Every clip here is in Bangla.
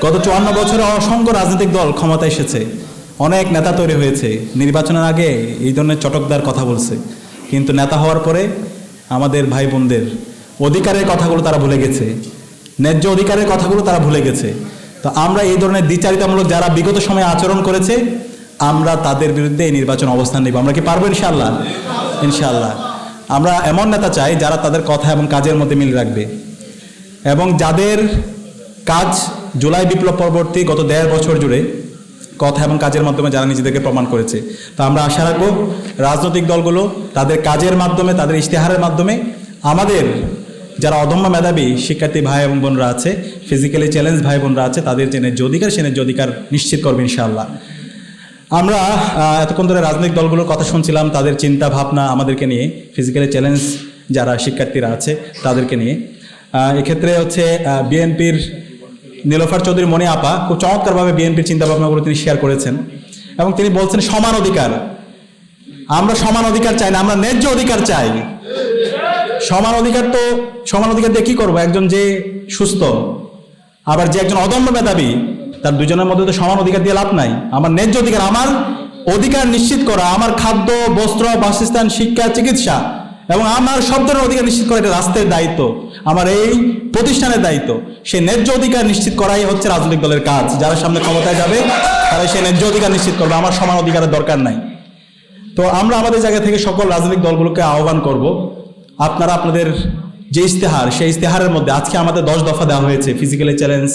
গত 54 বছরে অসংখ্য রাজনৈতিক দল ক্ষমতায় এসেছে, অনেক নেতা তৈরি হয়েছে, নির্বাচনের আগে এই ধরনের চটকদার কথা বলছে, কিন্তু নেতা হওয়ার পরে আমাদের ভাই বোনদের অধিকারের কথাগুলো তারা ভুলে গেছে, ন্যায্য অধিকারের কথাগুলো তারা ভুলে গেছে। তো আমরা এই ধরনের দ্বিচারিতামূলক যারা বিগত সময়ে আচরণ করেছে, আমরা তাদের বিরুদ্ধে এই নির্বাচন অবস্থান নিব। আমরা কি পারবো? ইনশাআল্লাহ, ইনশাআল্লাহ। আমরা এমন নেতা চাই যারা তাদের কথা এবং কাজের মধ্যে মিল রাখবে, এবং যাদের কাজ জুলাই বিপ্লব পরবর্তী গত 1.5 বছর জুড়ে কথা এবং কাজের মাধ্যমে যারা নিজেদেরকে প্রমাণ করেছে। তো আমরা আশা রাখবো রাজনৈতিক দলগুলো তাদের কাজের মাধ্যমে, তাদের ইশতেহারের মাধ্যমে আমাদের যারা অদম্য মেধাবী শিক্ষার্থী ভাই এবং বোনরা আছে, ফিজিক্যালি চ্যালেঞ্জ ভাই বোনরা আছে, তাদের যে ন্যায্য অধিকার সে ন্যায্য অধিকার নিশ্চিত করবে ইনশাআল্লাহ। আমরা এতক্ষণ ধরে রাজনৈতিক দলগুলোর কথা শুনছিলাম, তাদের চিন্তা ভাবনা আমাদেরকে নিয়ে, ফিজিক্যালি চ্যালেঞ্জ যারা শিক্ষার্থীরা আছে তাদেরকে নিয়ে। এক্ষেত্রে হচ্ছে বিএনপির নীলোফার চৌধুরী মনি আপা খুব চমৎকারভাবে বিএনপির চিন্তা ভাবনাগুলো তিনি শেয়ার করেছেন, এবং তিনি বলছেন সমান অধিকার। আমরা সমান অধিকার চাই না, আমরা ন্যায্য অধিকার চাই। সমান অধিকার দিয়ে কি করবো? একজন যে সুস্থ আবার যে একজন অদম্য মেধাবী, তার দুজনের মধ্যে তো সমান অধিকার দিয়ে লাভ নাই। আমার ন্যায্য অধিকার, আমার অধিকার নিশ্চিত করা, আমার খাদ্য, বস্ত্র, বাসস্থান, শিক্ষা, চিকিৎসা এবং আমার সব ধরনের অধিকার নিশ্চিত করা এটা রাষ্ট্রের দায়িত্ব, আমার এই প্রতিষ্ঠানের দায়িত্ব। সেই ন্যায্য অধিকার নিশ্চিত করাই হচ্ছে রাজনৈতিক দলের কাজ। যারা সামনে ক্ষমতায় যাবে তারা সেই ন্যায্য অধিকার নিশ্চিত করবে, আমার সমান অধিকারের দরকার নাই। তো আমরা আমাদের জায়গা থেকে সকল রাজনৈতিক দলগুলোকে আহ্বান করব, আপনারা আপনাদের যে ইশতেহার, সেই ইশতেহারের মধ্যে আজকে আমাদের 10 দফা দেওয়া হয়েছে ফিজিক্যালি চ্যালেঞ্জ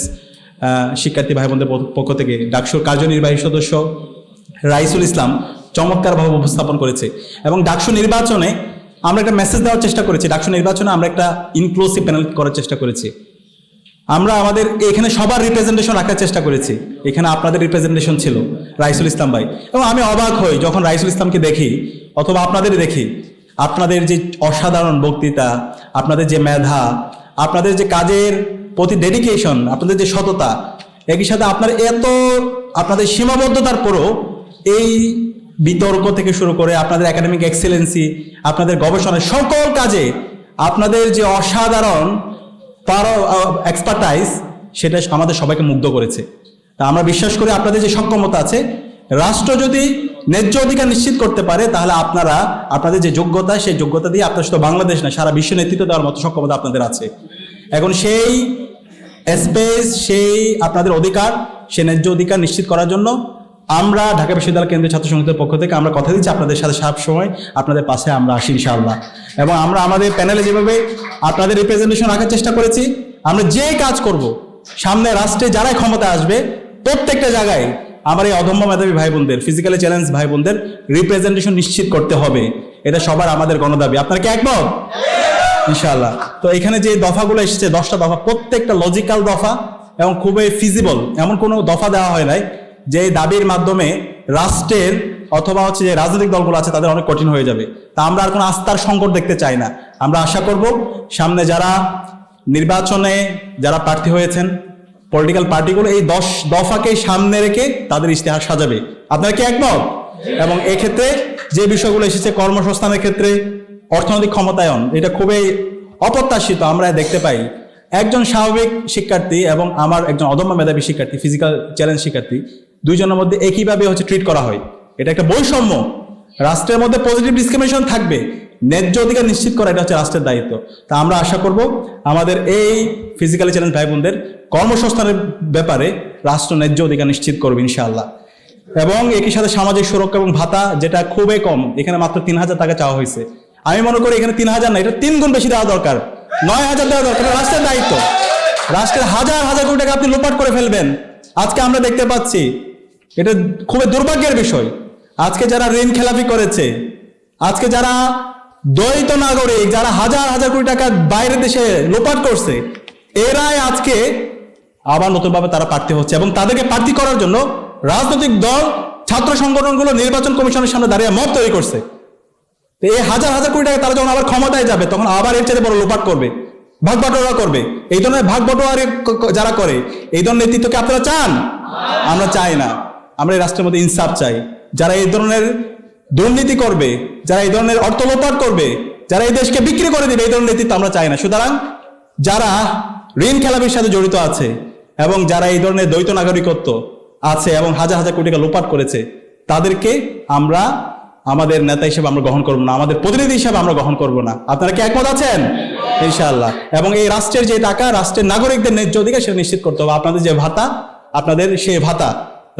শিক্ষার্থী ভাই বোনদের পক্ষ থেকে। ডাকসুর কার্যনির্বাহী সদস্য রাইসুল ইসলাম চমৎকারভাবে উপস্থাপন করেছে, এবং ডাকসু নির্বাচনে আমরা একটা মেসেজ দেওয়ার চেষ্টা করেছি। ডাকসু নির্বাচনে আমরা একটা ইনক্লুসিভ প্যানেল করার চেষ্টা করেছি। আমরা আমাদের এখানে সবার রিপ্রেজেন্টেশন রাখার চেষ্টা করেছি। এখানে আপনাদের রিপ্রেজেন্টেশন ছিল রাইসুল ইসলাম ভাই, এবং আমি অবাক হই যখন রাইসুল ইসলামকে দেখি অথবা আপনাদের দেখি, আপনাদের যে অসাধারণ বক্তৃতা, আপনাদের যে মেধা, আপনাদের যে কাজের প্রতি ডেডিকেশন, আপনাদের যে সততা, একই সাথে আপনাদের সীমাবদ্ধতার পরও এই বিতর্ক থেকে শুরু করে আপনাদের একাডেমিক এক্সেলেন্সি, আপনাদের গবেষণার সকল কাজে আপনাদের যে অসাধারণ এক্সপার্টাইজ, সেটা আমাদের সবাইকে মুগ্ধ করেছে। তা আমরা বিশ্বাস করি আপনাদের যে সক্ষমতা আছে, রাষ্ট্র যদি ন্যায্য অধিকার নিশ্চিত করতে পারে, তাহলে আপনাদের যে যোগ্যতা, সেই যোগ্যতা দিয়ে আপনার শুধু বাংলাদেশ না, সারা বিশ্ব নেতৃত্ব দেওয়ার মতো সক্ষমতা আপনাদের আছে। এখন সেই স্পেস, সেই আপনাদের অধিকার, সেই ন্যায্য অধিকার নিশ্চিত করার জন্য আমরা ঢাকা বিশ্ববিদ্যালয় কেন্দ্রীয় ছাত্র সংসদের পক্ষ থেকে আমরা কথা দিচ্ছি আপনাদের সাথে সব সময় আপনাদের পাশে আমরা আসি ইনশাআল্লাহ। এবং আমরা আমাদের প্যানেলে যেভাবে আপনাদের রিপ্রেজেন্টেশন রাখার চেষ্টা করেছি, আমরা যে কাজ করব, সামনে রাষ্ট্রে যারাই ক্ষমতা আসবে, প্রত্যেকটা জায়গায় আমার এই অদম্য মেধাবী ভাই বোনদের, ফিজিক্যালি চ্যালেঞ্জ ভাই বোনদের রিপ্রেজেন্টেশন নিশ্চিত করতে হবে। এটা সবার আমাদের গণদাবি। আপনারা কি একমত? ইনশাআল্লাহ। তো এখানে যে দফাগুলো এসেছে, 10টা দফা, প্রত্যেকটা লজিক্যাল দফা এবং খুবই ফিজিবল। এমন কোনো দফা দেওয়া হয় নাই যে দাবির মাধ্যমে রাষ্ট্রের অথবা হচ্ছে যে রাজনৈতিক দলগুলো আছে তাদের অনেক কঠিন হয়ে যাবে। তা আমরা আর কোনো আস্থার সংকট দেখতে চাই না। আমরা আশা করব সামনে যারা নির্বাচনে যারা প্রার্থী হয়েছেন, পলিটিক্যাল পার্টিগুলো এই 10 দফাকেই সামনে রেখে তাদের ইশতেহার সাজাবে। আপনারা কি একমত? এবং এক্ষেত্রে যে বিষয়গুলো এসেছে, কর্মসংস্থানের ক্ষেত্রে অর্থনৈতিক ক্ষমতায়ন, এটা খুবই অপ্রত্যাশিত। আমরা দেখতে পাই একজন স্বাভাবিক শিক্ষার্থী এবং আমার একজন অদম্য মেধাবী শিক্ষার্থী, ফিজিক্যাল চ্যালেঞ্জ শিক্ষার্থী, দুইজনের মধ্যে একইভাবে ট্রিট করা হয়। এটা একটা বৈষম্য। রাষ্ট্রের মধ্যে পজিটিভ ডিসক্রিমিনেশন থাকবে, ন্যায্য অধিকার নিশ্চিত করা এটা হচ্ছে রাষ্ট্রের দায়িত্ব। তা আমরা আশা করব আমাদের এই ফিজিক্যালি চ্যালেঞ্জ ভাই বোনদের কর্মসংস্থানের ব্যাপারে রাষ্ট্র ন্যায্য অধিকার নিশ্চিত করবে ইনশাআল্লাহ। এবং একই সাথে সামাজিক সুরক্ষা এবং ভাতা, যেটা খুবই কম, এখানে মাত্র 3000 টাকা চাওয়া হয়েছে। আমি মনে করি এখানে 3000 না, এটা 3 গুণ বেশি দেওয়া দরকার, 9000 দেওয়া দরকার। রাষ্ট্রের দায়িত্ব, রাষ্ট্রের হাজার হাজার কোটি টাকা আপনি লোপাট করে ফেলবেন। আজকে আমরা দেখতে পাচ্ছি, এটা খুবই দুর্ভাগ্যের বিষয়। আজকে যারা ঋণ খেলাপি করেছে, আজকে যারা দ্বৈত নাগরিক, যারা হাজার হাজার কোটি টাকা বাইরের দেশে লোপাট করছে, এরাই আজকে আবার নতুনভাবে তারা প্রার্থী হচ্ছে। এবং তাদেরকে প্রার্থী করার জন্য রাজনৈতিক দল, ছাত্র সংগঠনগুলো নির্বাচন কমিশনের সামনে দাঁড়িয়ে মত তৈরি করছে। এই হাজার হাজার কোটি টাকা তারা যখন আবার ক্ষমতায় যাবে, তখন আবার এর চেয়ে বড় লোপাট করবে, ভাগ বাটোয়ারা করবে। এই ধরনের ভাগ বাটোয়ারা যারা করে, এই ধরনের নেতৃত্বকে আপনারা চান? আমরা চাই না। আমরা এই রাষ্ট্রের মধ্যে ইনসাফ চাই। যারা এই ধরনের দুর্নীতি করবে, যারা এই ধরনের অর্থ লোপাট করবে, যারা এই দেশকে বিক্রি করে দিবে, এই ধরনের নেতৃত্ব আমরা চাই না। সুতরাং যারা ঋণ খেলাপির সাথে জড়িত আছে এবং যারা এই ধরনের দ্বৈত নাগরিকত্ব আছে এবং হাজার হাজার কোটি টাকা লোপাট করেছে, তাদেরকে আমরা আমাদের নেতা হিসেবে আমরা গ্রহণ করবো না, আমাদের প্রতিনিধি হিসেবে আমরা গ্রহণ করবো না। আপনারা কি একমত আছেন? ইনশাআল্লাহ। এবং এই রাষ্ট্রের যে টাকা, রাষ্ট্রের নাগরিকদের ন্যায্য অধিকার সেটা নিশ্চিত করতে হবে। আপনাদের যে ভাতা, আপনাদের সেই ভাতা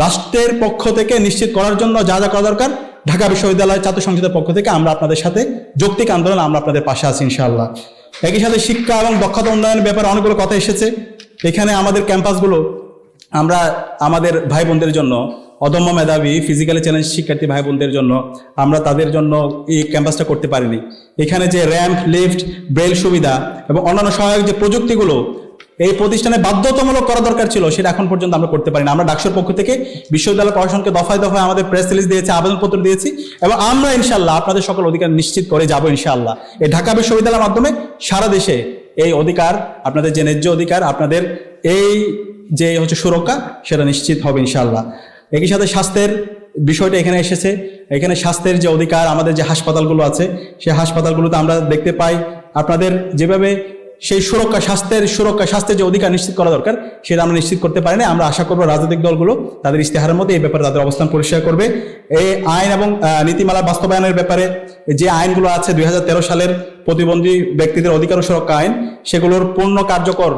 রাষ্ট্রের পক্ষ থেকে নিশ্চিত করার জন্য যা যা করা দরকার, ঢাকা বিশ্ববিদ্যালয় ছাত্র সংসদের পক্ষ থেকে আমরা আপনাদের সাথে যৌক্তিক আন্দোলন, আমরা আপনাদের পাশে আছি ইনশাআল্লাহ। একই সাথে শিক্ষা এবং দক্ষতা উন্নয়নের ব্যাপারে অনেকগুলো কথা এসেছে। এখানে আমাদের ক্যাম্পাসগুলো আমরা আমাদের ভাই বোনদের জন্য, অদম্য মেধাবী ফিজিক্যালি চ্যালেঞ্জ শিক্ষার্থী ভাই বোনদের জন্য আমরা তাদের জন্য এই ক্যাম্পাসটা করতে পারিনি। এখানে যে র্যাম্প, লিফট, ব্রেল সুবিধা এবং অন্যান্য সহায়ক যে প্রযুক্তিগুলো এই প্রতিষ্ঠানে বাধ্যতামূলক করা দরকার ছিল, সেটা এখন পর্যন্ত আমরা করতে পারি না। আমরা ডাকসুর পক্ষ থেকে বিশ্ববিদ্যালয় প্রশাসনকে দফায় দফায় আমাদের প্রেস রিলিজ দিয়েছি, আবেদনপত্র দিয়েছি এবং আমরা ইনশাআল্লাহ আপনাদের সকল অধিকার নিশ্চিত করে যাব ইনশাআল্লাহ। এই ঢাকা বিশ্ববিদ্যালয়ের মাধ্যমে সারা দেশে এই অধিকার, আপনাদের যে ন্যায্য অধিকার, আপনাদের এই যে সুরক্ষা, সেটা নিশ্চিত হবে ইনশাআল্লাহ। একই সাথে স্বাস্থ্যের বিষয়টা এখানে এসেছে। এখানে স্বাস্থ্যের যে অধিকার, আমাদের যে হাসপাতালগুলো আছে সেই হাসপাতালগুলোতে আমরা দেখতে পাই আপনাদের যেভাবে সেই সুরক্ষা, স্বাস্থ্যের যে অধিকার নিশ্চিত করা দরকার সেটা আমরা নিশ্চিত করতে পারি না। আমরা আশা করবো রাজনৈতিক দলগুলো তাদের ইশতেহারের মধ্যে এই ব্যাপারে তাদের অবস্থান পরিষ্কার করবে। এই আইন এবং নীতিমালা বাস্তবায়নের ব্যাপারে যে আইনগুলো আছে 2013 সালের প্রতিবন্ধী ব্যক্তিদের অধিকার ও সুরক্ষা আইন, সেগুলোর পূর্ণ কার্যকর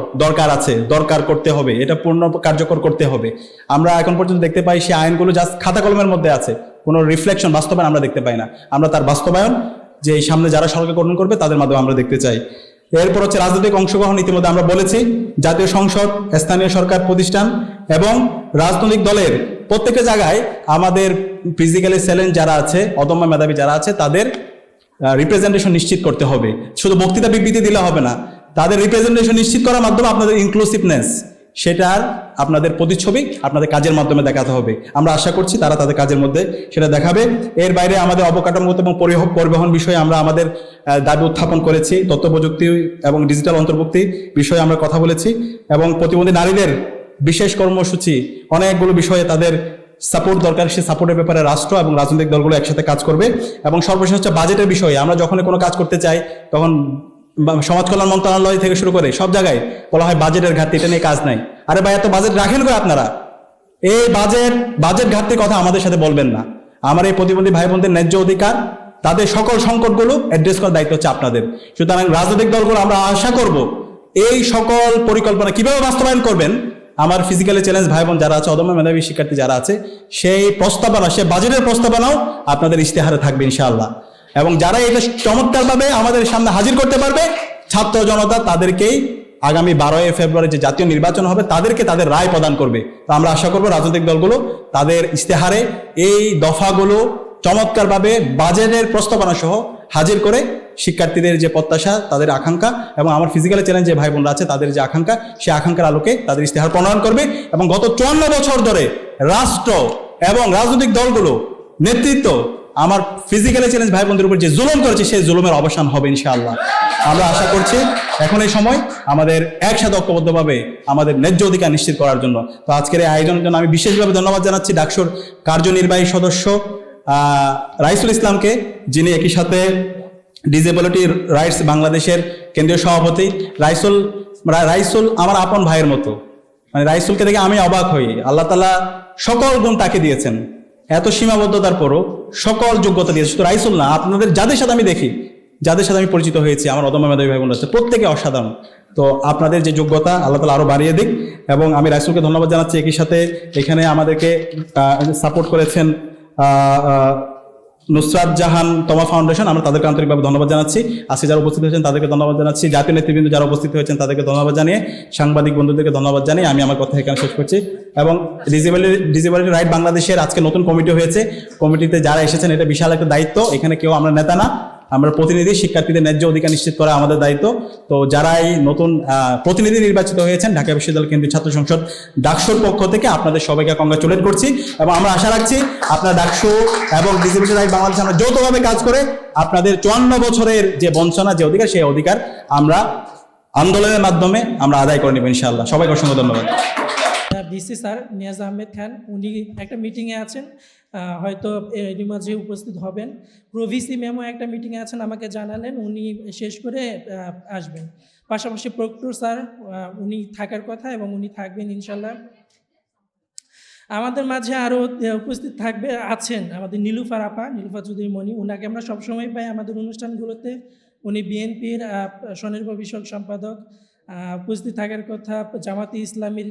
দরকার করতে হবে, এটা পূর্ণ কার্যকর করতে হবে। আমরা এখন পর্যন্ত দেখতে পাই সেই আইনগুলো জাস্ট খাতা কলমের মধ্যে আছে, কোনো রিফ্লেকশন, বাস্তবায়ন আমরা দেখতে পাই না। আমরা তার বাস্তবায়ন যে এই সামনে যারা সরকার গঠন করবে তাদের মাধ্যমে আমরা দেখতে চাই। এরপর হচ্ছে রাজনৈতিক অংশগ্রহণ। ইতিমধ্যে আমরা বলেছি জাতীয় সংসদ, স্থানীয় সরকার প্রতিষ্ঠান এবং রাজনৈতিক দলের প্রত্যেকটা জায়গায় আমাদের ফিজিক্যালি চ্যালেঞ্জ যারা আছে, অদম্য মেধাবী যারা আছে, তাদের রিপ্রেজেন্টেশন নিশ্চিত করতে হবে। শুধু বক্তৃতা বিবৃতি দিলে হবে না, তাদের রিপ্রেজেন্টেশন নিশ্চিত করার মাধ্যমে আপনাদের ইনক্লুসিভনেস, সেটার আপনাদের প্রতিচ্ছবি আপনাদের কাজের মাধ্যমে দেখাতে হবে। আমরা আশা করছি তারা তাদের কাজের মধ্যে সেটা দেখাবে। এর বাইরে আমাদের অবকাঠামোগত এবং পরিবহন বিষয়ে আমরা আমাদের দাবি উত্থাপন করেছি। তথ্য প্রযুক্তি এবং ডিজিটাল অন্তর্ভুক্তি বিষয়ে আমরা কথা বলেছি এবং প্রতিবন্ধী নারীদের বিশেষ কর্মসূচি, অনেকগুলো বিষয়ে তাদের সাপোর্ট দরকার, সেই সাপোর্টের ব্যাপারে রাষ্ট্র এবং রাজনৈতিক দলগুলো একসাথে কাজ করবে। এবং সর্বশেষ হচ্ছে বাজেটের বিষয়ে। আমরা যখন কোনো কাজ করতে চাই তখন সমাজ কল্যাণ মন্ত্রণালয় থেকে শুরু করে সব জায়গায় বলা হয় বাজেটের ঘাটতি, এটা নিয়ে কাজ নাই। আরে ভাই, এত বাজেট রাখেন করে আপনারা? এই বাজেট ঘাটতির কথা আমাদের সাথে বলবেন না। আমার এই প্রতিবন্ধী ভাই বোনদের ন্যায্য অধিকার, তাদের সকল সংকটগুলো অ্যাড্রেস করার দায়িত্ব হচ্ছে আপনাদের। সুতরাং রাজনৈতিক দলগুলো আমরা আশা করব এই সকল পরিকল্পনা কিভাবে বাস্তবায়ন করবেন। আমার ফিজিক্যালি চ্যালেঞ্জ ভাই বোন যারা আছে, অদম্য মেধাবী শিক্ষার্থী যারা আছে, সেই প্রস্তাবনা, সে বাজেটের প্রস্তাবনাও আপনাদের ইশতেহারে থাকবে ইনশাআল্লাহ। এবং যারা এটা চমৎকারভাবে আমাদের সামনে হাজির করতে পারবে, ছাত্র জনতা তাদেরকেই আগামী 12 ফেব্রুয়ারি যে জাতীয় নির্বাচন হবে তাদেরকে তাদের রায় প্রদান করবে। তো আমরা আশা করব রাজনৈতিক দলগুলো তাদের ইশতেহারে এই দফাগুলো চমৎকারভাবে বাজেটের প্রস্তাবনা সহ হাজির করে শিক্ষার্থীদের যে প্রত্যাশা, তাদের আকাঙ্ক্ষা এবং আমার ফিজিক্যালি চ্যালেঞ্জ যে ভাই বোনরা আছে তাদের যে আকাঙ্ক্ষা, সেই আকাঙ্ক্ষার আলোকে তাদের ইশতেহার প্রণয়ন করবে। এবং গত 54 বছর ধরে রাষ্ট্র এবং রাজনৈতিক দলগুলো নেতৃত্ব আমার ফিজিক্যালি চ্যালেঞ্জ ভাই বোনদের উপর যে জুলুম করেছে, সেই জুলুমের অবসান হবে ইনশাআল্লাহ। আমরা আশা করছি এখন এই সময় আমাদের একসাথে ঐক্যবদ্ধভাবে আমাদের ন্যায্য অধিকার নিশ্চিত করার জন্য। তো আজকের এই আয়োজনের জন্য আমি বিশেষভাবে ধন্যবাদ জানাচ্ছি ডাকসুর কার্যনির্বাহী সদস্য রাইসুল ইসলামকে, যিনি একই সাথে ডিসেবিলিটি রাইটস বাংলাদেশের কেন্দ্রীয় সভাপতি। রাইসুল আমার আপন ভাইয়ের মতো, মানে রাইসুলকে দেখে আমি অবাক হই। আল্লাহ তাআলা সকল গুণ তাকে দিয়েছেন, এত সীমাবদ্ধতার পরও সকল যোগ্যতা দিয়েছে। শুধু রাইসুল না, আপনাদের যাদের সাথে আমি দেখি, যাদের সাথে আমি পরিচিত হয়েছি, আমার অদম্য মেধাবী ভাই বোনরা আছে, প্রত্যেকে অসাধারণ। তো আপনাদের যে যোগ্যতা আল্লাহ তাআলা আরো বাড়িয়ে দিক। এবং আমি রাইসুলকে ধন্যবাদ জানাচ্ছি। একই সাথে এখানে আমাদেরকে সাপোর্ট করেছেন নুসরাত জাহান তমা ফাউন্ডেশন, আমরা তাদেরকে আন্তরিকভাবে ধন্যবাদ জানাচ্ছি। আজকে যারা উপস্থিত হয়েছেন তাদেরকে ধন্যবাদ জানাচ্ছি। জাতীয় নেতৃবৃন্দ যারা উপস্থিত হয়েছেন তাদেরকে ধন্যবাদ জানিয়ে, সাংবাদিক বন্ধুদেরকে ধন্যবাদ জানিয়ে আমি আমার কথা এখানে শেষ করছি। এবং ডিসেবিলিটি রাইট বাংলাদেশের আজকে নতুন কমিটি হয়েছে। কমিটিতে যারা এসেছেন, এটা বিশাল একটা দায়িত্ব। এখানে কেউ আমরা নেতা না, আমরা প্রতিনিধি। শিক্ষার্থীদের ন্যায্য অধিকার নিশ্চিত করা আমাদের দায়িত্ব। তো যারা এই নতুন প্রতিনিধি নির্বাচিত হয়েছেন ঢাকা বিশ্ববিদ্যালয় কেন্দ্রীয় ছাত্র সংসদ ডাকসুর পক্ষ থেকে আপনাদের সবাইকে কংগ্রাচুলেট করছি। এবং আমরা আশা রাখছি আপনারা ডাকসু এবং ডিসেবিলিটি রাইট বাংলাদেশ আমরা যৌথভাবে কাজ করে আপনাদের 54 বছরের যে বঞ্চনা, যে অধিকার, সেই অধিকার আমরা আন্দোলনের মাধ্যমে আমরা আদায় করে নেব ইনশাআল্লাহ। সবাইকে অসংখ্য ধন্যবাদ। ভিসি স্যার নিয়াজ আহমেদ খান, উনি একটা মিটিংয়ে আছেন, হয়তো এরই মাঝে উপস্থিত হবেন। প্রভিসি ম্যামও একটা মিটিংয়ে আছেন, আমাকে জানালেন উনি শেষ করে আসবেন। পাশাপাশি প্রক্টর স্যার, উনি থাকার কথা এবং উনি থাকবেন ইনশাল্লাহ। আমাদের মাঝে আরও উপস্থিত আছেন আমাদের নীলুফার আপা, নীলুফা চৌধুরী মণি, ওনাকে আমরা সবসময় পাই আমাদের অনুষ্ঠানগুলোতে। উনি বিএনপির স্বনির্ভর বিষয়ক সম্পাদক। উপস্থিত থাকার কথা জামাতি ইসলামীর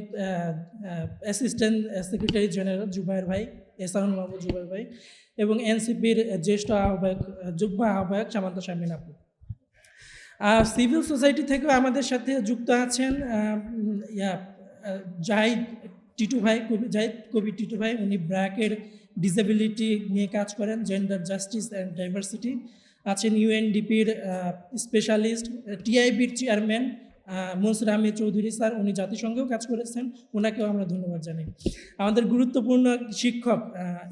অ্যাসিস্ট্যান্ট সেক্রেটারি জেনারেল জুবায়ের ভাই, এসাউন মাহমুদ জুবায়ের ভাই, এবং এনসিপির জ্যেষ্ঠ আহ্বায়ক, যুগ্ম আহ্বায়ক সামান্তা শারমিন আপু। সিভিল সোসাইটি থেকেও আমাদের সাথে যুক্ত আছেন জাহিদ টিটু ভাই, জাহিদ কবি টিটু ভাই, উনি ব্র্যাকের ডিসেবিলিটি নিয়ে কাজ করেন, জেন্ডার জাস্টিস অ্যান্ড ডাইভার্সিটি। আছেন ইউএনডিপির স্পেশালিস্ট, টিআইবির চেয়ারম্যান মনসুর আহমেদ চৌধুরী স্যার, উনি জাতিসংঘেও কাজ করেছেন, ওনাকেও আমরা ধন্যবাদ জানাই। আমাদের গুরুত্বপূর্ণ শিক্ষক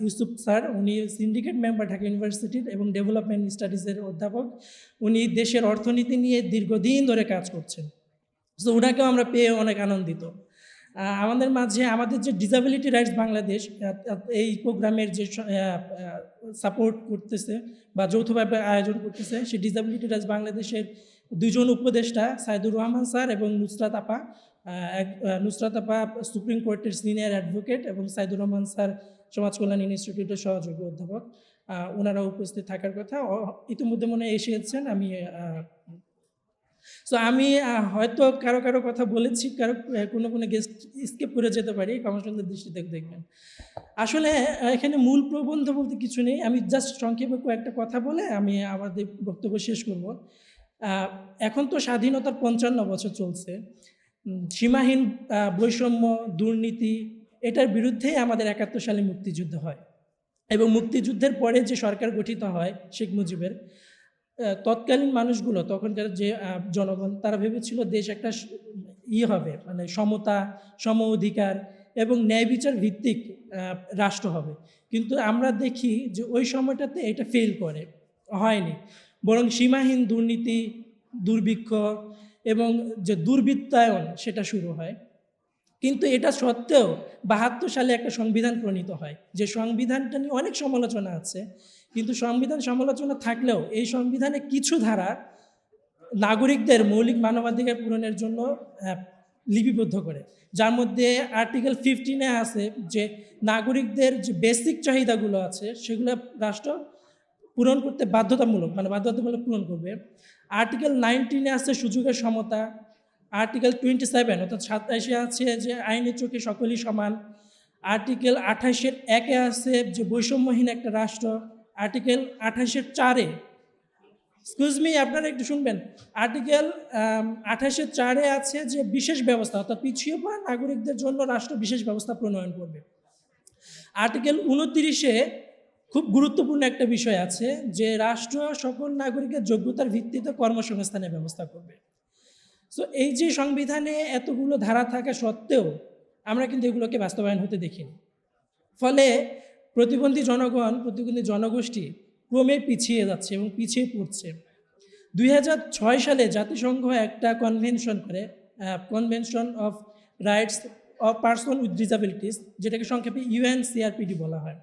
ইউসুফ স্যার, উনি সিন্ডিকেট মেম্বার ঢাকা ইউনিভার্সিটির এবং ডেভেলপমেন্ট স্টাডিজের অধ্যাপক। উনি দেশের অর্থনীতি নিয়ে দীর্ঘদিন ধরে কাজ করছেন, সো ওনাকেও আমরা পেয়ে অনেক আনন্দিত। আমাদের মাঝে আমাদের যে ডিসেবিলিটি রাইটস বাংলাদেশ এই প্রোগ্রামের যে সাপোর্ট করতেছে বা যৌথভাবে আয়োজন করতেছে, সেই ডিসেবিলিটি রাইটস বাংলাদেশের দুজন উপদেষ্টা সাইদুর রহমান স্যার এবং নুসরাত আপা। নুসরাত আপা সুপ্রিম কোর্টের সিনিয়র অ্যাডভোকেট এবং সাইদুর রহমান স্যার সমাজ কল্যাণ ইনস্টিটিউটের সহযোগী অধ্যাপক। ওনারা উপস্থিত থাকার কথা, ইতিমধ্যে মনে এসেছেন। আমি হয়তো কারো কারো কথা বলেছি, কারো কোনো গেস্ট স্কিপ করে যেতে পারি, ক্ষমাসুন্দর দৃষ্টিতে দেখবেন। আসলে এখানে মূল প্রবন্ধ বলতে কিছু নেই, আমি জাস্ট সংক্ষেপে কয়েকটা কথা বলে আমি আমাদের বক্তব্য শেষ করব। এখন তো স্বাধীনতার 55 বছর চলছে। সীমাহীন বৈষম্য, দুর্নীতি, এটার বিরুদ্ধেই আমাদের 71 সালে মুক্তিযুদ্ধ হয় এবং মুক্তিযুদ্ধের পরে যে সরকার গঠিত হয় শেখ মুজিবের, তৎকালীন মানুষগুলো, তখনকার যে জনগণ, তারা ভেবেছিল দেশ একটা হবে, মানে সমতা, সম অধিকার এবং ন্যায় বিচার ভিত্তিক রাষ্ট্র হবে। কিন্তু আমরা দেখি যে ওই সময়টাতে এটা ফেল করে, হয়নি, বরং সীমাহীন দুর্নীতি, দুর্ভিক্ষ এবং যে দুর্বৃত্তায়ন সেটা শুরু হয়। কিন্তু এটা সত্ত্বেও 72 সালে একটা সংবিধান প্রণীত হয়, যে সংবিধানটা নিয়ে অনেক সমালোচনা আছে, কিন্তু সংবিধান সমালোচনা থাকলেও এই সংবিধানে কিছু ধারা নাগরিকদের মৌলিক মানবাধিকার পূরণের জন্য লিপিবদ্ধ করে, যার মধ্যে আর্টিকেল 15-এ আছে যে নাগরিকদের যে বেসিক চাহিদাগুলো আছে সেগুলো রাষ্ট্র পূরণ করতে বাধ্যতামূলক, মানে বাধ্যতামূলক পূরণ করবে। আর্টিকেল 19-এ আছে সুযোগের সমতা। আর্টিকেল 27 অর্থাৎ 27-এ আছে যে আইনের চোখে সকলেই সমান। আর্টিকেল 28-এর 1-এ আছে যে বৈষম্যহীন একটা রাষ্ট্র। আর্টিকেল 28-এর 4-এ, এক্সকিউজ মি, আপনারা একটু শুনবেন, আর্টিকেল 28-এর 4-এ আছে যে বিশেষ ব্যবস্থা, অর্থাৎ পিছিয়ে পড়া নাগরিকদের জন্য রাষ্ট্র বিশেষ ব্যবস্থা প্রণয়ন করবে। আর্টিকেল 29-এ খুব গুরুত্বপূর্ণ একটা বিষয় আছে যে রাষ্ট্র সকল নাগরিকের যোগ্যতার ভিত্তিতে কর্মসংস্থানের ব্যবস্থা করবে। সো এই যে সংবিধানে এতগুলো ধারা থাকা সত্ত্বেও আমরা কিন্তু এগুলোকে বাস্তবায়ন হতে দেখিনি। ফলে প্রতিবন্ধী জনগণ, প্রতিবন্ধী জনগোষ্ঠী ক্রমে পিছিয়ে যাচ্ছে এবং পিছিয়ে পড়ছে। 2006 সালে জাতিসংঘ একটা কনভেনশন করে, convention of rights of person with disabilities, যেটাকে সংক্ষেপে UNCRPD বলা হয়।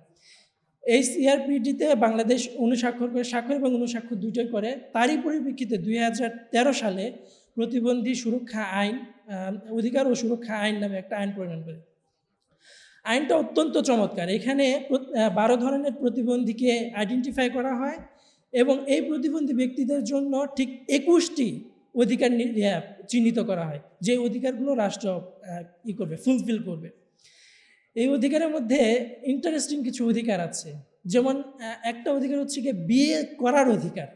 এই CRPD-তে বাংলাদেশ অনুস্বাক্ষর করে, স্বাক্ষর এবং অনুস্বাক্ষর দুটোই করে। তারই পরিপ্রেক্ষিতে 2013 সালে প্রতিবন্ধী সুরক্ষা আইন, অধিকার ও সুরক্ষা আইন নামে একটা আইন প্রণয়ন করে। আইনটা অত্যন্ত চমৎকার। এখানে 12 ধরনের প্রতিবন্ধীকে আইডেন্টিফাই করা হয় এবং এই প্রতিবন্ধী ব্যক্তিদের জন্য ঠিক 21টি অধিকার চিহ্নিত করা হয়, যে অধিকারগুলো রাষ্ট্র ফুলফিল করবে। এই অধিকারের মধ্যে ইন্টারেস্টিং কিছু অধিকার আছে, যেমন একটা অধিকার হচ্ছে গিয়ে বিয়ে করার অধিকার।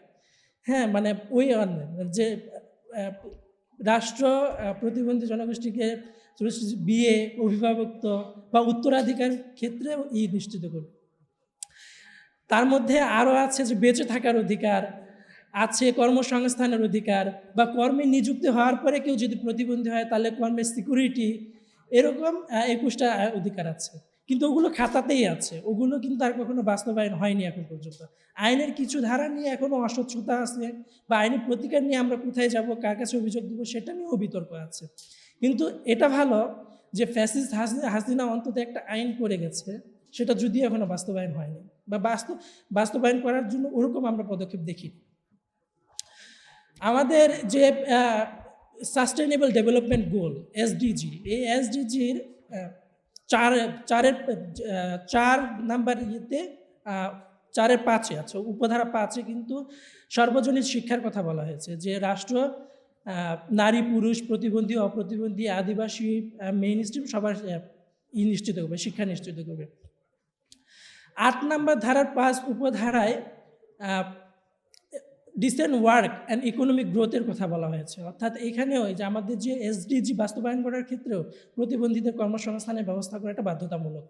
হ্যাঁ, মানে ওই যে রাষ্ট্র প্রতিবন্ধী জনগোষ্ঠীকে বিয়ে, অভিভাবকত্ব বা উত্তরাধিকার ক্ষেত্রে নিশ্চিত করবে। তার মধ্যে আরও আছে যে বেঁচে থাকার অধিকার আছে, কর্মসংস্থানের অধিকার, বা কর্মে নিযুক্ত হওয়ার পরে কেউ যদি প্রতিবন্ধী হয় তাহলে কর্মের সিকিউরিটি, এরকম 21টা অধিকার আছে। কিন্তু ওগুলো খাতাতেই আছে, ওগুলো কিন্তু আর কখনো বাস্তবায়ন হয়নি এখন পর্যন্ত। আইনের কিছু ধারা নিয়ে এখনও অস্বচ্ছতা আছে, বা আইনের প্রতিকার নিয়ে আমরা কোথায় যাব, কার কাছে অভিযোগ দেবো, সেটা নিয়েও বিতর্ক আছে। কিন্তু এটা ভালো যে ফ্যাসিস্ট হাসিনা অন্তত একটা আইন করে গেছে, সেটা যদিও এখনো বাস্তবায়ন হয়নি বা বাস্তবায়ন করার জন্য ওরকম আমরা পদক্ষেপ দেখি। আমাদের যে সাস্টেনেবল ডেভেলপমেন্ট গোল এসডিজি, এই এসডিজির চার নাম্বার ইয়েতে 4-5 আচ্ছা উপধারা 5 কিন্তু সর্বজনীন শিক্ষার কথা বলা হয়েছে, যে রাষ্ট্র নারী পুরুষ প্রতিবন্ধী অপ্রতিবন্ধী আদিবাসী মেইন স্ট্রিম সবার নিশ্চিত করবে, শিক্ষা নিশ্চিত করবে। 8 নম্বর ধারার 5 উপধারায় ডিসেন্ট ওয়ার্ক অ্যান্ড ইকোনমিক গ্রোথের কথা বলা হয়েছে, অর্থাৎ এখানেও যে আমাদের যে এসডিজি বাস্তবায়ন করার ক্ষেত্রেও প্রতিবন্ধীদের কর্মসংস্থানের ব্যবস্থা করা একটা বাধ্যতামূলক।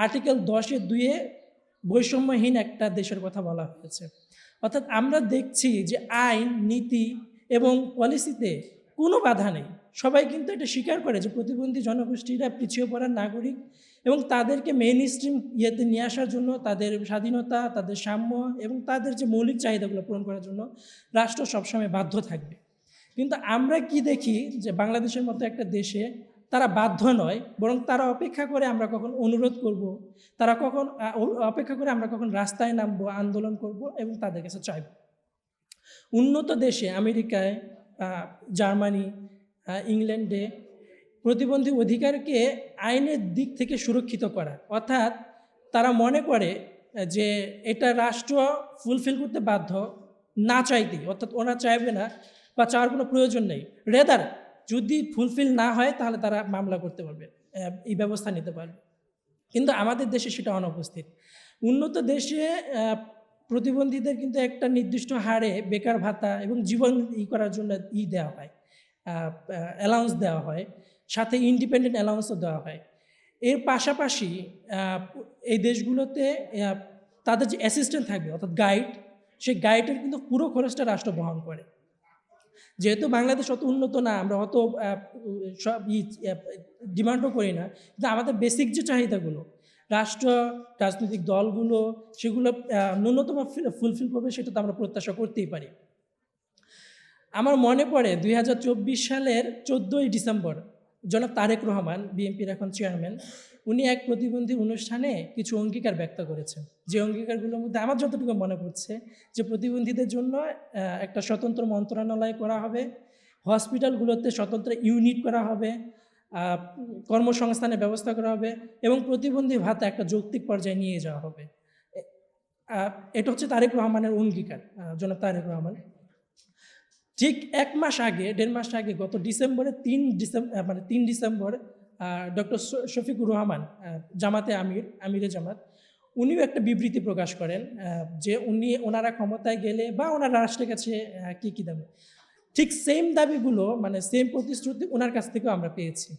আর্টিকেল 10-2 বৈষম্যহীন একটা দেশের কথা বলা হয়েছে। অর্থাৎ আমরা দেখছি যে আইন নীতি এবং পলিসিতে কোনো বাধা নেই, সবাই কিন্তু এটা স্বীকার করে যে প্রতিবন্ধী জনগোষ্ঠীরা পিছিয়ে পড়ার নাগরিক এবং তাদেরকে মেইন স্ট্রিম ইয়েতে নিয়ে আসার জন্য, তাদের স্বাধীনতা, তাদের সাম্য এবং তাদের যে মৌলিক চাহিদাগুলো পূরণ করার জন্য রাষ্ট্র সবসময় বাধ্য থাকবে। কিন্তু আমরা কি দেখি যে বাংলাদেশের মতো একটা দেশে তারা বাধ্য নয়, বরং তারা অপেক্ষা করে আমরা কখন অনুরোধ করব, তারা কখন অপেক্ষা করে আমরা কখন রাস্তায় নামবো, আন্দোলন করব এবং তাদের কাছে চাইব। উন্নত দেশে আমেরিকায়, জার্মানি, ইংল্যান্ডে প্রতিবন্ধী অধিকারকে আইনের দিক থেকে সুরক্ষিত করা, অর্থাৎ তারা মনে করে যে এটা রাষ্ট্র ফুলফিল করতে বাধ্য না চাইতেই, অর্থাৎ ওরা চাইবে না বা চাওয়ার কোনো প্রয়োজন নেই, রেদার যদি ফুলফিল না হয় তাহলে তারা মামলা করতে পারবে, এই ব্যবস্থা নিতে পারবে। কিন্তু আমাদের দেশে সেটা অনুপস্থিত। উন্নত দেশে প্রতিবন্ধীদের কিন্তু একটা নির্দিষ্ট হারে বেকার ভাতা এবং জীবন করার জন্য দেওয়া হয়, অ্যালাউন্স দেওয়া হয়, সাথে ইন্ডিপেন্ডেন্ট অ্যালাউন্সও দেওয়া হয়। এর পাশাপাশি এই দেশগুলোতে তাদের যে অ্যাসিস্ট্যান্ট থাকবে অর্থাৎ গাইড, সেই গাইডের কিন্তু পুরো খরচটা রাষ্ট্র বহন করে। যেহেতু বাংলাদেশ অত উন্নত না, আমরা অত সব ডিমান্ডও করি না, কিন্তু আমাদের বেসিক যে চাহিদাগুলো রাষ্ট্র রাজনৈতিক দলগুলো সেগুলো ন্যূনতম ফুলফিল করবে, সেটা তো আমরা প্রত্যাশা করতেই পারি। আমার মনে পড়ে 2024 সালের 14ই ডিসেম্বর জনাব তারেক রহমান, বিএনপির এখন চেয়ারম্যান, উনি এক প্রতিবন্ধী অনুষ্ঠানে কিছু অঙ্গীকার ব্যক্ত করেছেন, যে অঙ্গীকারগুলোর মধ্যে আমার যতটুকু মনে পড়ছে যে প্রতিবন্ধীদের জন্য একটা স্বতন্ত্র মন্ত্রণালয় করা হবে, হসপিটালগুলোতে স্বতন্ত্র ইউনিট করা হবে, কর্মসংস্থানের ব্যবস্থা করা হবে এবং প্রতিবন্ধী ভাতা একটা যৌক্তিক পর্যায়ে নিয়ে যাওয়া হবে। এটা হচ্ছে তারেক রহমানের অঙ্গীকার, জনাব তারেক রহমান। ঠিক 1 মাস আগে, 1.5 মাস আগে, গত ডিসেম্বরে 3 ডিসেম্বর ডক্টর শফিকুর রহমান, জামাতে আমিরে জামাত, উনিও একটা বিবৃতি প্রকাশ করেন যে ওনারা ক্ষমতায় গেলে বা ওনারা রাষ্ট্রের কাছে কী দেবে, ঠিক সেম দাবিগুলো মানে সেম প্রতিশ্রুতি ওনার কাছ থেকেও আমরা পেয়েছি,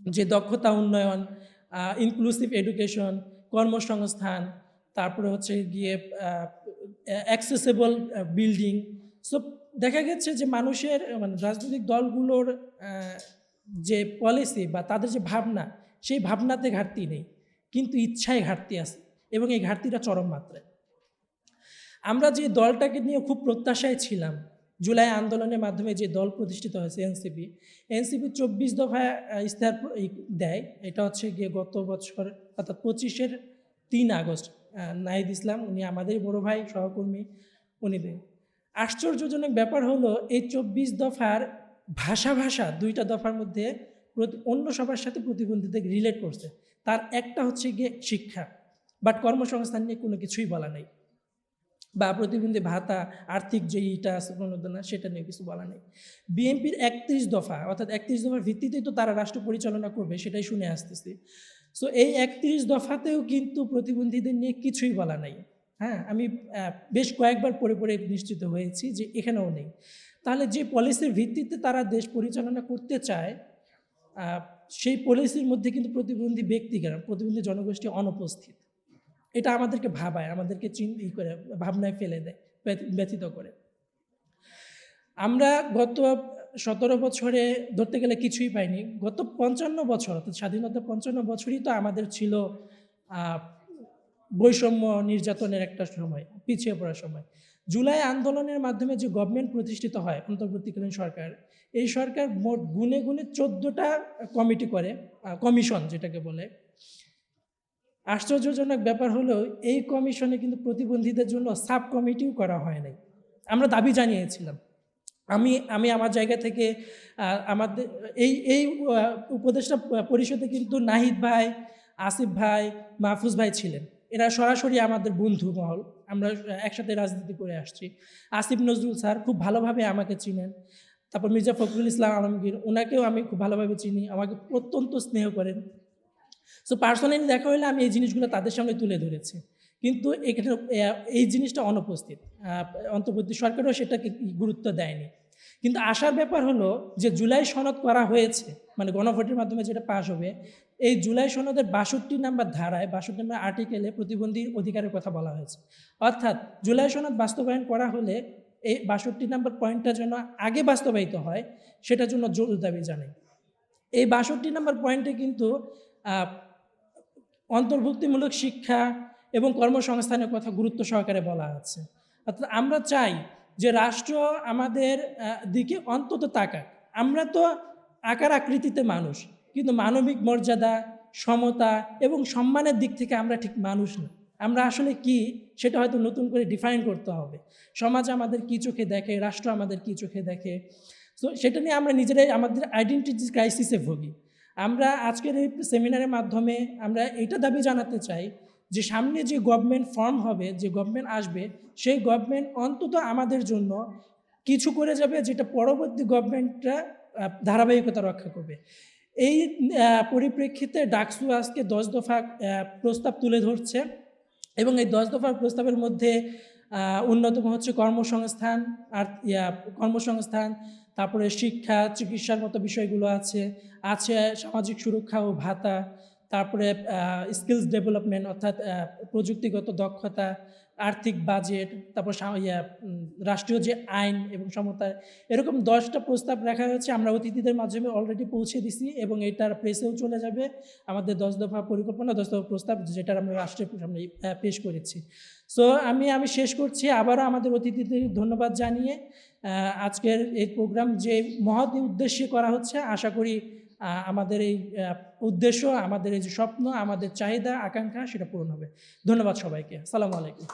যে দক্ষতা উন্নয়ন, ইনক্লুসিভ এডুকেশন, কর্মসংস্থান, তারপরে হচ্ছে গিয়ে অ্যাক্সেসেবল বিল্ডিং। সো দেখা গেছে যে মানুষের মানে রাজনৈতিক দলগুলোর যে পলিসি বা তাদের যে ভাবনা, সেই ভাবনাতে ঘাটতি নেই, কিন্তু ইচ্ছায় ঘাটতি আছে এবং এই ঘাটতিটা চরম মাত্রায়। আমরা যে দলটাকে নিয়ে খুব প্রত্যাশায় ছিলাম, জুলাই আন্দোলনের মাধ্যমে যে দল প্রতিষ্ঠিত হয়েছে এনসিপি 24 দফা ইস্তেহার দেয়। এটা হচ্ছে গিয়ে গত বছর অর্থাৎ 25-এর 3 আগস্ট নাহিদ ইসলাম, উনি আমাদের বড় ভাই সহকর্মী, উনি দেন। আশ্চর্যজনক ব্যাপার হলো এই 24 দফার ভাষা 2টা দফার মধ্যে অন্য সবার সাথে প্রতিবন্ধীদের রিলেট করছে। তার একটা হচ্ছে গিয়ে শিক্ষা, বাট কর্মসংস্থান নিয়ে কোনো কিছুই বলা নেই, বা প্রতিবন্ধী ভাতা, আর্থিক যে ইটা আছে প্রণোদনা, সেটা নিয়ে কিছু বলা নেই। বিএনপির 31 দফা অর্থাৎ 31 দফার ভিত্তিতেই তো তারা রাষ্ট্র পরিচালনা করবে, সেটাই শুনে আসতেছি। সো এই 31 দফাতেও কিন্তু প্রতিবন্ধীদের নিয়ে কিছুই বলা নাই। হ্যাঁ, আমি বেশ কয়েকবার পড়ে নিশ্চিত হয়েছি যে এখানেও নেই। তাহলে যে পলিসির ভিত্তিতে তারা দেশ পরিচালনা করতে চায়, সেই পলিসির মধ্যে কিন্তু প্রতিবন্ধী ব্যক্তিরা, প্রতিবন্ধী জনগোষ্ঠী অনুপস্থিত। এটা আমাদেরকে ভাবায়, আমাদেরকে ভাবনায় ফেলে দেয়, ব্যথিত করে। আমরা গত 17 বছরে ধরতে গেলে কিছুই পাইনি। গত 55 বছর অর্থাৎ স্বাধীনতা 55 বছরই তো আমাদের ছিল বৈষম্য নির্যাতনের একটা সময়, পিছিয়ে পড়ার সময়। জুলাই আন্দোলনের মাধ্যমে যে গভর্নমেন্ট প্রতিষ্ঠিত হয় অন্তর্বর্তীকালীন সরকার, এই সরকার মোট গুণে গুণে 14টা কমিটি করে, কমিশন যেটাকে বলে। আশ্চর্যজনক ব্যাপার হলো এই কমিশনে কিন্তু প্রতিবন্ধীদের জন্য সাব কমিটিও করা হয় নাই। আমরা দাবি জানিয়েছিলাম। আমি আমি আমার জায়গা থেকে আমাদের এই উপদেষ্টা পরিষদে কিন্তু নাহিদ ভাই, আসিফ ভাই, মাহফুজ ভাই ছিলেন। এরা সরাসরি আমাদের বন্ধু মহল, আমরা একসাথে রাজনীতি করে আসছি। আসিফ নজরুল স্যার খুব ভালোভাবে আমাকে চিনেন। তারপর মির্জা ফখরুল ইসলাম আলমগীর, ওনাকেও আমি খুব ভালোভাবে চিনি, আমাকে অত্যন্ত স্নেহ করেন। সো পার্সোনালি দেখা হলে আমি এই জিনিসগুলো তাদের সামনে তুলে ধরেছি, কিন্তু এখানে এই জিনিসটা অনুপস্থিত। অন্তর্বর্তী সরকারও সেটাকে গুরুত্ব দেয়নি। কিন্তু আশার ব্যাপার হলো যে জুলাই সনদ করা হয়েছে, মানে গণভোটের মাধ্যমে যেটা পাশ হবে, এই জুলাই সনদের 62 নম্বর ধারায়, 62 নম্বর আর্টিকেলে প্রতিবন্ধী অধিকারের কথা বলা হয়েছে। অর্থাৎ জুলাই সনদ বাস্তবায়ন করা হলে এই 62 নম্বর পয়েন্টটা যেন আগে বাস্তবায়িত হয়, সেটার জন্য জোর দাবি জানাই। এই 62 নম্বর পয়েন্টে কিন্তু অন্তর্ভুক্তিমূলক শিক্ষা এবং কর্মসংস্থানের কথা গুরুত্ব সহকারে বলা আছে। অর্থাৎ আমরা চাই যে রাষ্ট্র আমাদের দিকে অন্তত তাকাক। আমরা তো আকার আকৃতিতে মানুষ, কিন্তু মানবিক মর্যাদা, সমতা এবং সম্মানের দিক থেকে আমরা ঠিক মানুষ না। আমরা আসলে কি, সেটা হয়তো নতুন করে ডিফাইন করতে হবে। সমাজ আমাদের কী চোখে দেখে, রাষ্ট্র আমাদের কী চোখে দেখে, তো সেটা নিয়ে আমরা নিজেরাই আমাদের আইডেন্টিটি ক্রাইসিসে ভুগি। আমরা আজকের এই সেমিনারের মাধ্যমে আমরা এটা দাবি জানাতে চাই যে সামনে যে গভর্নমেন্ট ফর্ম হবে, যে গভর্নমেন্ট আসবে, সেই গভর্নমেন্ট অন্তত আমাদের জন্য কিছু করে যাবে, যেটা পরবর্তী গভর্নমেন্টরা ধারাবাহিকতা রক্ষা করবে। এই পরিপ্রেক্ষিতে ডাকসু আজকে 10 দফা প্রস্তাব তুলে ধরছে, এবং এই 10 দফার প্রস্তাবের মধ্যে অন্যতম হচ্ছে কর্মসংস্থান, আর কর্মসংস্থান, তারপরে শিক্ষা, চিকিৎসার মতো বিষয়গুলো আছে, সামাজিক সুরক্ষা ও ভাতা, তারপরে স্কিলস ডেভেলপমেন্ট অর্থাৎ প্রযুক্তিগত দক্ষতা, আর্থিক বাজেট, তারপর রাষ্ট্রীয় যে আইন এবং সমতা, এরকম 10টা প্রস্তাব রাখা হয়েছে। আমরা অতিথিদের মাধ্যমে অলরেডি পৌঁছে দিছি এবং এটার প্রেসেও চলে যাবে আমাদের 10 দফা পরিকল্পনা, 10 দফা প্রস্তাব, যেটা আমরা রাষ্ট্রের সামনে পেশ করেছি। সো আমি শেষ করছি আবারও আমাদের অতিথিদের ধন্যবাদ জানিয়ে। আজকের এই প্রোগ্রাম যে মহৎ উদ্দেশ্যে করা হচ্ছে, আশা করি আমাদের এই উদ্দেশ্য, আমাদের এই যে স্বপ্ন, আমাদের চাহিদা, আকাঙ্ক্ষা, সেটা পূরণ হবে। ধন্যবাদ সবাইকে। আসসালামু আলাইকুম।